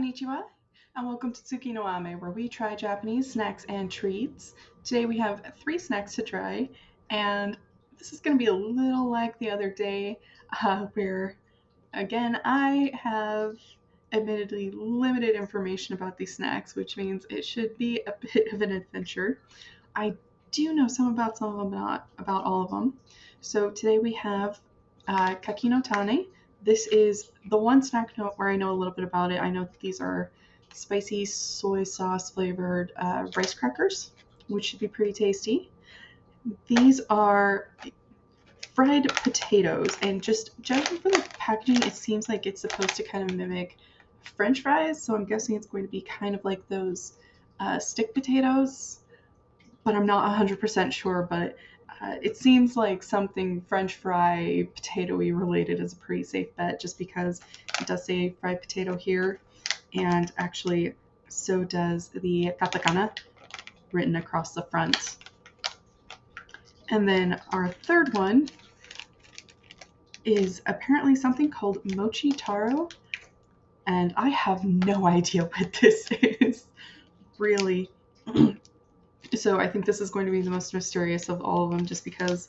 Konnichiwa, and welcome to Tsuki no Ame, where we try Japanese snacks and treats. Today we have 3 snacks to try, and this is going to be a little like the other day, where, again, I have admittedly limited information about these snacks, which means it should be a bit of an adventure. I do know some about some of them, not about all of them. So today we have Kakino Tane. This is the one snack note where I know a little bit about it. I know that these are spicy soy sauce flavored rice crackers, which should be pretty tasty. These are fried potatoes, and just judging from the packaging, it seems like it's supposed to kind of mimic French fries. So I'm guessing it's going to be kind of like those stick potatoes, but I'm not 100% sure. But it seems like something French fry potatoy related is a pretty safe bet, just because it does say fried potato here, and actually so does the katakana written across the front. And then our third one is apparently something called Mochi Taro, and I have no idea what this is, really. So I think this is going to be the most mysterious of all of them, just because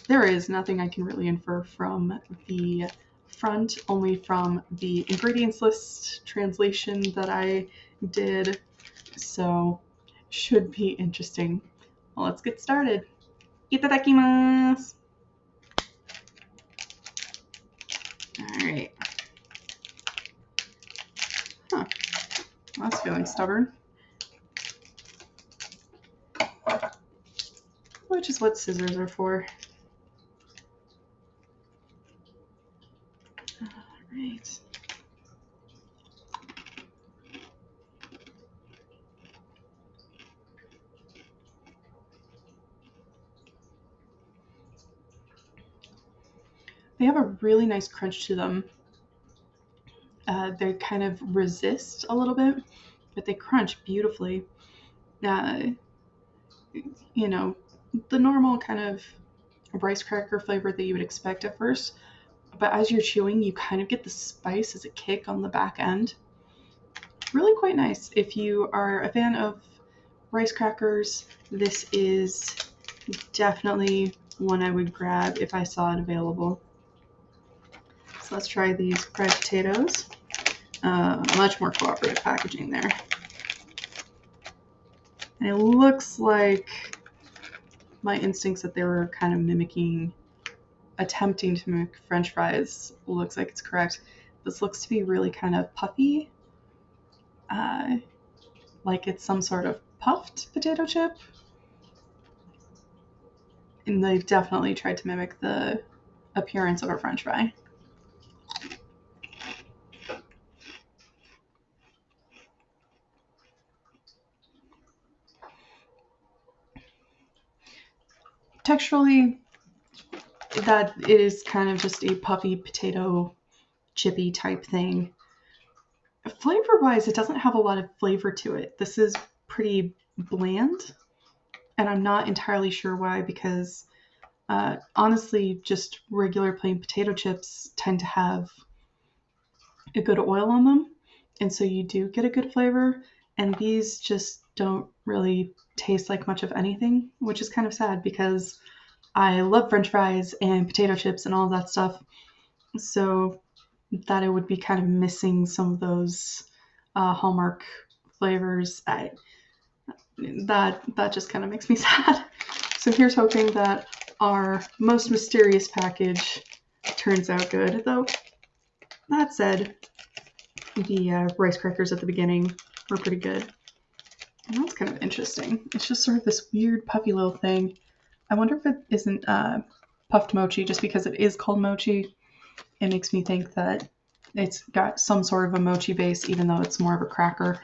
there is nothing I can really infer from the front, only from the ingredients list translation that I did. So should be interesting. Well, let's get started. Itadakimasu! Alright. Huh. That's feeling stubborn. Which is what scissors are for. Alright. They have a really nice crunch to them. They kind of resist a little bit, but they crunch beautifully. You know, the normal kind of rice cracker flavor that you would expect at first, but as you're chewing, you kind of get the spice as a kick on the back end. Really quite nice. If you are a fan of rice crackers, this is definitely one I would grab if I saw it available. So let's try these fried potatoes. Much more cooperative packaging there. And it looks like my instincts that they were kind of attempting to mimic French fries, looks like it's correct. This looks to be really kind of puffy, like it's some sort of puffed potato chip. And they've definitely tried to mimic the appearance of a French fry. Texturally, that is kind of just a puffy potato chippy type thing. Flavor-wise, it doesn't have a lot of flavor to it. This is pretty bland, and I'm not entirely sure why, because honestly, just regular plain potato chips tend to have a good oil on them, and so you do get a good flavor, and these just don't really taste like much of anything, which is kind of sad because I love French fries and potato chips and all of that stuff, so that it would be kind of missing some of those hallmark flavors, that just kind of makes me sad. So here's hoping that our most mysterious package turns out good, though that said, the rice crackers at the beginning were pretty good. And that's kind of interesting. It's just sort of this weird puffy little thing. I wonder if it isn't puffed mochi, just because it is called mochi. It makes me think that it's got some sort of a mochi base, even though it's more of a cracker.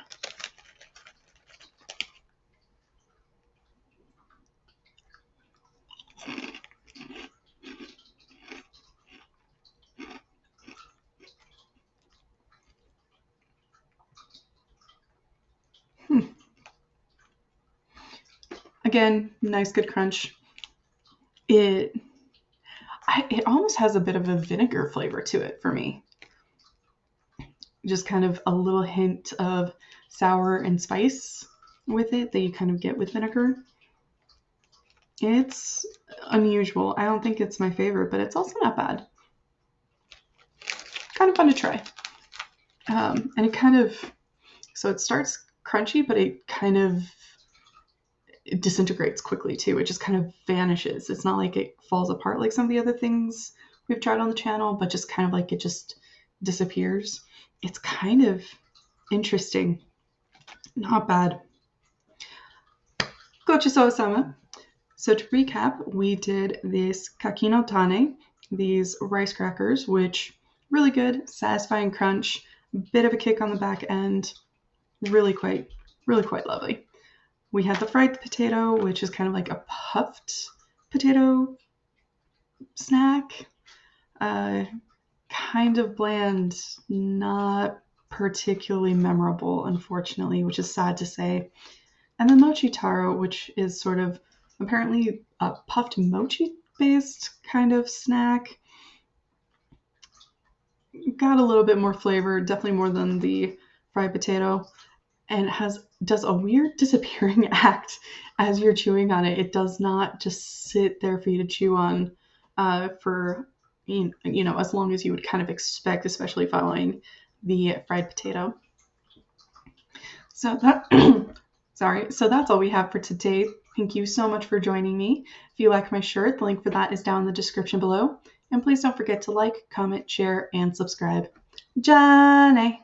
Again, nice good crunch. It almost has a bit of a vinegar flavor to it for me. just kind of a little hint of sour and spice with it that you kind of get with vinegar. It's unusual. I don't think it's my favorite, but it's also not bad. Kind of fun to try. And it kind of, so it starts crunchy, but it kind of disintegrates quickly too. It just kind of vanishes. It's not like it falls apart like some of the other things we've tried on the channel, but just kind of like it just disappears. It's kind of interesting. Not bad. Gochisousama. So to recap, we did this Kakino Tane, these rice crackers, which really good, satisfying crunch, bit of a kick on the back end, really quite lovely. We had the fried potato, which is kind of like a puffed potato snack. Kind of bland, not particularly memorable, unfortunately, which is sad to say. And then Mochi Taro, which is sort of apparently a puffed mochi-based kind of snack. Got a little bit more flavor, definitely more than the fried potato, and does a weird disappearing act as you're chewing on it. It does not just sit there for you to chew on for as long as you would kind of expect, especially following the fried potato. So that so that's all we have for today. Thank you so much for joining me. If you like my shirt, the link for that is down in the description below. And please don't forget to like, comment, share, and subscribe. Jane!